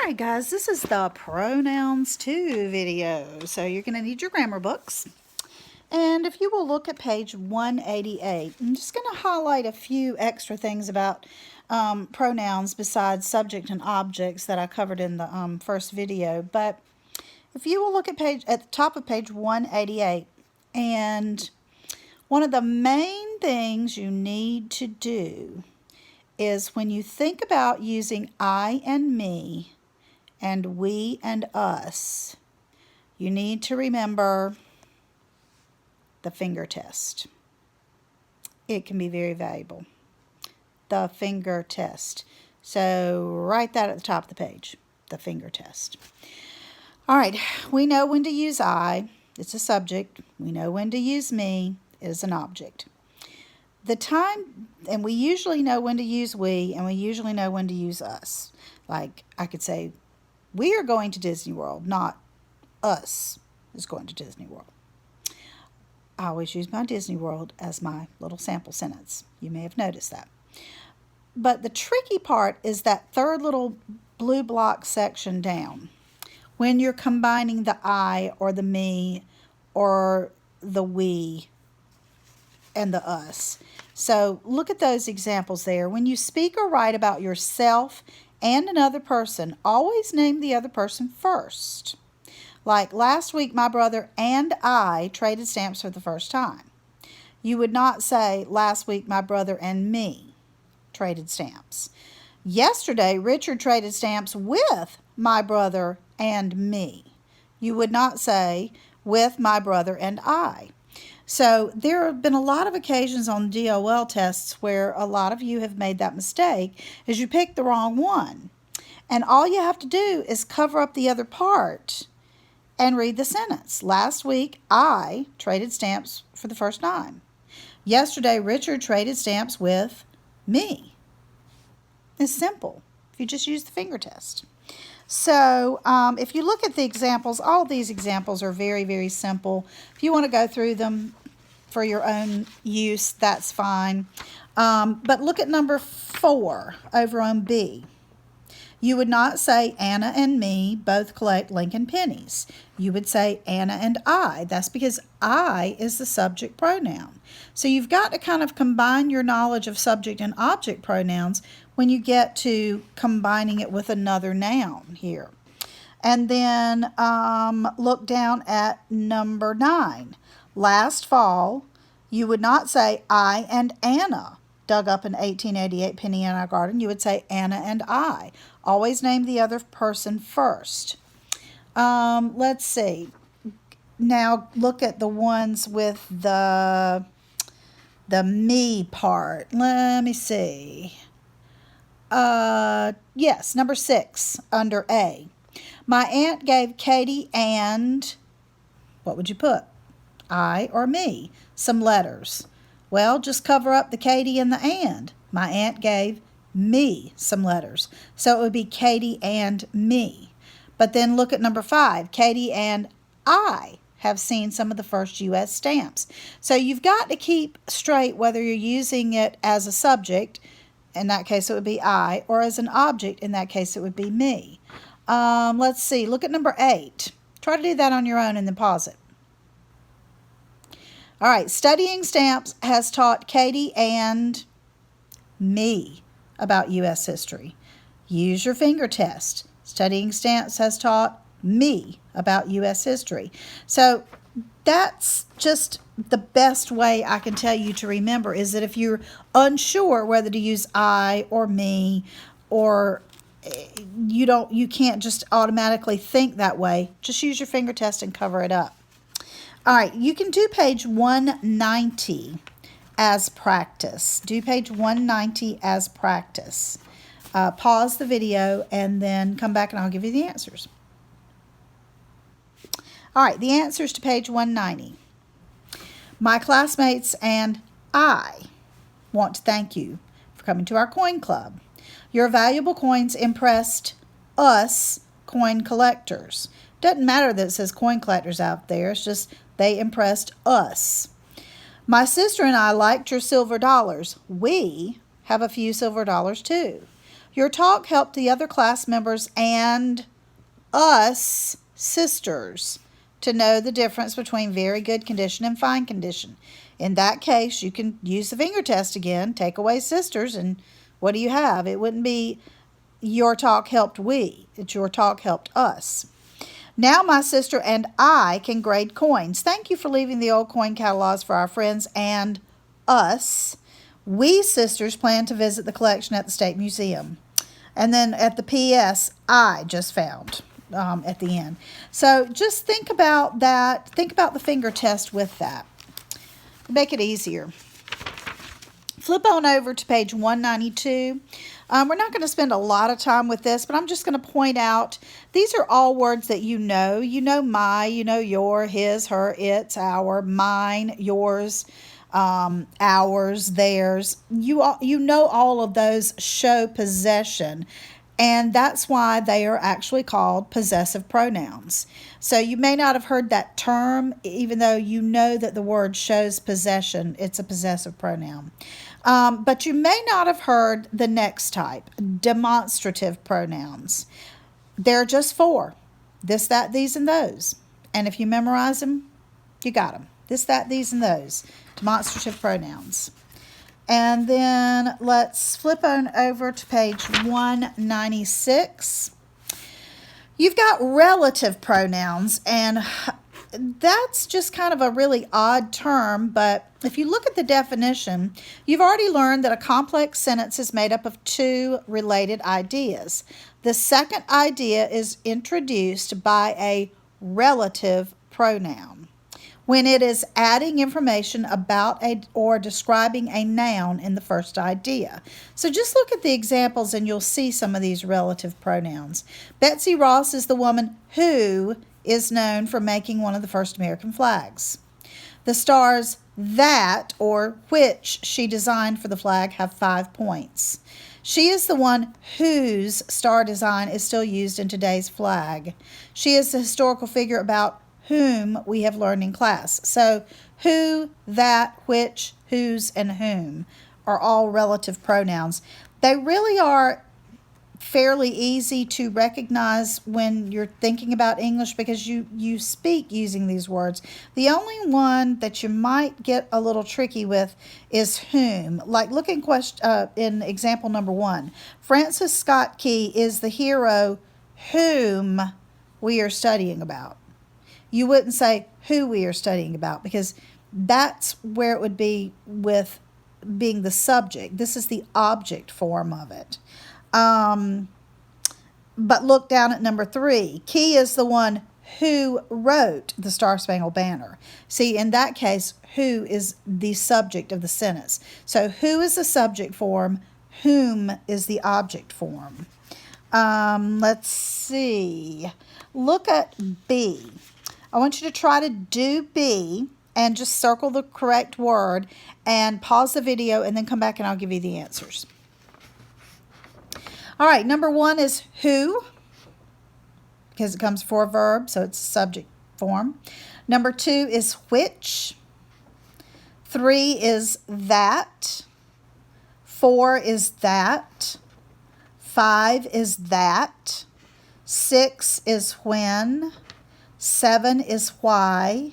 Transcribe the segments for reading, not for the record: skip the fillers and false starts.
Alright guys, this is the Pronouns 2 video. So you're going to need your grammar books. And if you will look at page 188, I'm just going to highlight a few extra things about pronouns besides subject and objects that I covered in the first video. But if you will look at the top of page 188, and one of the main things you need to do is when you think about using I and me and we and us, you need to remember the finger test. It can be very valuable. The finger test. So write that at the top of the page, the finger test. All right, we know when to use I, it's a subject. We know when to use me, it is an object. And we usually know when to use we, and we usually know when to use us. Like I could say, we are going to Disney World, not us is going to Disney World. I always use my Disney World as my little sample sentence. You may have noticed that. But the tricky part is that third little blue block section down. When you're combining the I or the me or the we and the us. So look at those examples there. When you speak or write about yourself and another person, always name the other person first. Like last week, my brother and I traded stamps for the first time. You would not say last week, my brother and me traded stamps. Yesterday, Richard traded stamps with my brother and me. You would not say with my brother and I. So there have been a lot of occasions on DOL tests where a lot of you have made that mistake, is you picked the wrong one. And all you have to do is cover up the other part and read the sentence. Last week, I traded stamps for the first time. Yesterday, Richard traded stamps with me. It's simple if you just use the finger test. So if you look at the examples, all of these examples are very, very simple. If you want to go through them for your own use, that's fine. But look at number 4 over on B. You would not say Anna and me both collect Lincoln pennies. You would say Anna and I. That's because I is the subject pronoun. So you've got to kind of combine your knowledge of subject and object pronouns when you get to combining it with another noun here. And then look down at number 9. Last fall, you would not say I and Anna dug up an 1888 penny in our garden. You would say Anna and I. Always name the other person first. Let's see. Now look at the ones with the me part. Let me see. Yes, number 6 under A. My aunt gave Katie and, what would you put? I or me? Some letters. Well, just cover up the Katie and the and. My aunt gave me some letters. So it would be Katie and me. But then look at number 5. Katie and I have seen some of the first U.S. stamps. So you've got to keep straight whether you're using it as a subject, in that case it would be I, or as an object, in that case it would be me. Let's see, look at number 8. Try to do that on your own and then pause it. All right, studying stamps has taught Katie and me about U.S. history. Use your finger test. Studying stamps has taught me about U.S. history. So that's just the best way I can tell you to remember, is that if you're unsure whether to use I or me, or you can't just automatically think that way, just use your finger test and cover it up. All right, you can do page 190 as practice. Do page 190 as practice. Pause the video and then come back and I'll give you the answers. All right, the answers to page 190. My classmates and I want to thank you for coming to our coin club. Your valuable coins impressed us coin collectors. Doesn't matter that it says coin collectors out there. It's just they impressed us. My sister and I liked your silver dollars. We have a few silver dollars too. Your talk helped the other class members and us sisters to know the difference between very good condition and fine condition. In that case, you can use the finger test again, take away sisters, and what do you have? It wouldn't be your talk helped we, it's your talk helped us. Now my sister and I can grade coins. Thank you for leaving the old coin catalogs for our friends and us. We sisters plan to visit the collection at the State Museum. And then at the PS, I just found at the end. So just think about that. Think about the finger test with that. Make it easier. Flip on over to page 192. We're not going to spend a lot of time with this, but I'm just going to point out these are all words that you know. You know my, you know your, his, her, its, our, mine, yours, ours, theirs. You know all of those show possession, and that's why they are actually called possessive pronouns. So you may not have heard that term, even though you know that the word shows possession. It's a possessive pronoun. But you may not have heard the next type, demonstrative pronouns. There are just 4. This, that, these, and those. And if you memorize them, you got them. This, that, these, and those. Demonstrative pronouns. And then let's flip on over to page 196. You've got relative pronouns, and that's just kind of a really odd term, but if you look at the definition, you've already learned that a complex sentence is made up of 2 related ideas. The second idea is introduced by a relative pronoun when it is adding information about or describing a noun in the first idea. So just look at the examples and you'll see some of these relative pronouns. Betsy Ross is the woman who is known for making one of the first American flags. The stars that or which she designed for the flag have 5 points. She is the one whose star design is still used in today's flag. She is the historical figure about whom we have learned in class. So who, that, which, whose, and whom are all relative pronouns. They really are fairly easy to recognize when you're thinking about English because you speak using these words. The only one that you might get a little tricky with is whom. Like look in example number 1. Francis Scott Key is the hero whom we are studying about. You wouldn't say who we are studying about because that's where it would be with being the subject. This is the object form of it. But look down at number 3. Key is the one who wrote the Star Spangled Banner. See, in that case, who is the subject of the sentence. So who is the subject form, whom is the object form. Let's see. Look at B. I want you to try to do B and just circle the correct word and pause the video and then come back and I'll give you the answers. All right, number 1 is who, because it comes before a verb, so it's subject form. Number 2 is which. 3 is that. 4 is that. 5 is that. 6 is when. 7 is why.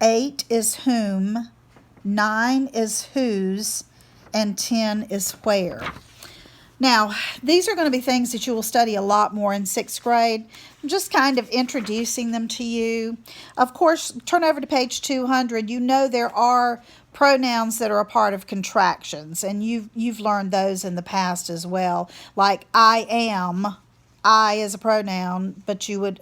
8 is whom. 9 is whose. And 10 is where. Now, these are going to be things that you will study a lot more in 6th grade. I'm just kind of introducing them to you. Of course, turn over to page 200. You know there are pronouns that are a part of contractions, and you've learned those in the past as well. Like I am, I is a pronoun, but you would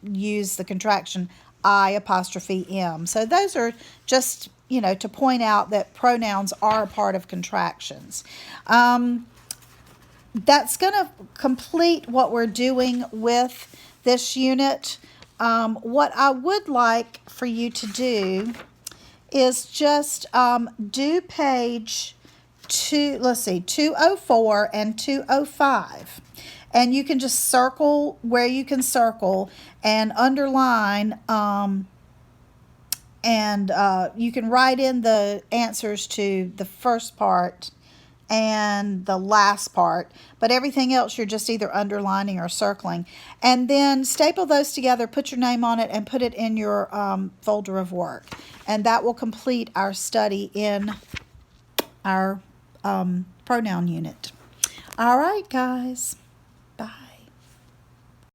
use the contraction I apostrophe am. So those are just, to point out that pronouns are a part of contractions. That's going to complete what we're doing with this unit. What I would like for you to do is just do page 204 and 205. And you can just circle where you can circle and underline, and you can write in the answers to the first part and the last part, but everything else you're just either underlining or circling. And then staple those together, put your name on it, and put it in your folder of work. And that will complete our study in our pronoun unit. All right, guys.